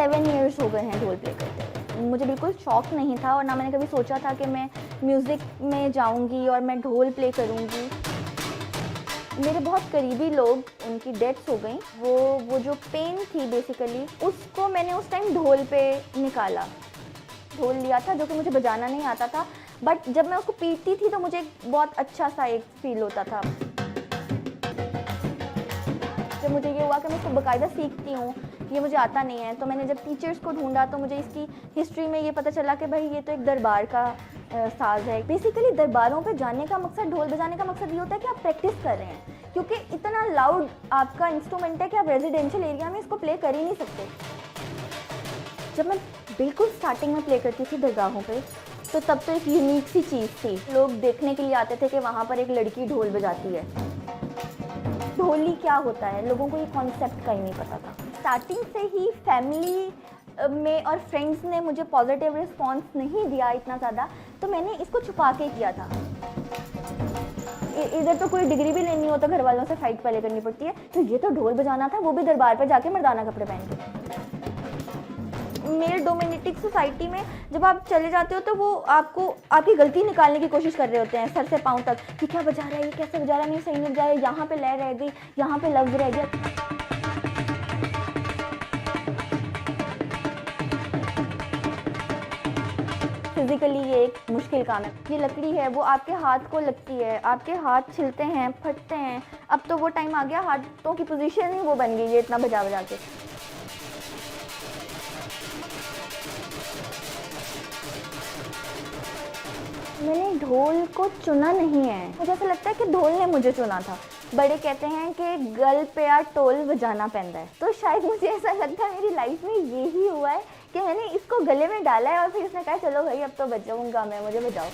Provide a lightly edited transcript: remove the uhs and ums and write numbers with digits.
7 years हो गए हैं ढोल प्ले करते हुए। मुझे बिल्कुल शौक नहीं था और ना मैंने कभी सोचा था कि मैं म्यूज़िक में जाऊंगी और मैं ढोल प्ले करूंगी। मेरे बहुत करीबी लोग, उनकी डेथ्स हो गई। वो जो पेन थी बेसिकली, उसको मैंने उस टाइम ढोल पे निकाला। ढोल लिया था जो कि मुझे बजाना नहीं आता था, बट जब मैं उसको पीटती थी तो मुझे बहुत अच्छा सा एक फील होता था। जब मुझे ये हुआ कि मैं इसको बाकायदा सीखती हूँ, ये मुझे आता नहीं है, तो मैंने जब टीचर्स को ढूंढा तो मुझे इसकी हिस्ट्री में ये पता चला कि भाई ये तो एक दरबार का साज है। बेसिकली दरबारों पे जाने का मकसद, ढोल बजाने का मकसद ये होता है कि आप प्रैक्टिस कर रहे हैं, क्योंकि इतना लाउड आपका इंस्ट्रूमेंट है कि आप रेजिडेंशियल एरिया में इसको प्ले कर ही नहीं सकते। जब मैं बिल्कुल स्टार्टिंग में प्ले करती थी दरगाहों पे, तो तब तो एक यूनिक सी चीज़ थी। लोग देखने के लिए आते थे कि वहाँ पर एक लड़की ढोल बजाती है। ढोली क्या होता है, लोगों को ये कॉन्सेप्ट का ही नहीं पता था। स्टार्टिंग से ही फैमिली में और फ्रेंड्स ने मुझे पॉजिटिव रिस्पांस नहीं दिया इतना ज़्यादा, तो मैंने इसको छुपा के किया था। इधर तो कोई डिग्री भी लेनी हो तो घर वालों से फाइट पहले करनी पड़ती है, तो ये तो ढोल बजाना था, वो भी दरबार पर जाके मर्दाना कपड़े पहन के। मेल डोमिनेटिक सोसाइटी में जब आप चले जाते हो तो वो आपको आपकी गलती निकालने की कोशिश कर रहे होते हैं, सर से पाँव तक, कि क्या बजा रहा है, ये कैसे बजा रहा है, नहीं सही नहीं बजा रहा है, यहाँ पे लय रह गई, यहाँ पे लफ्ज़ रह गया। फिज़िकली ये एक मुश्किल काम है। ये लकड़ी है, वो आपके हाथ को लगती है, आपके हाथ छिलते हैं, फटते हैं। अब तो वो टाइम आ गया, हाथों की पोजीशन ही वो बन गई है इतना बजा बजा के। मैंने ढोल को चुना नहीं है, मुझे ऐसा लगता है कि ढोल ने मुझे चुना था। बड़े कहते हैं कि गल पे या टोल बजाना पैंदा है, तो शायद मुझे ऐसा लगता है मेरी लाइफ में यही हुआ है कि मैंने इसको गले में डाला है और फिर इसने कहा चलो भाई अब तो बजाऊंगा मैं, मुझे बजाओ।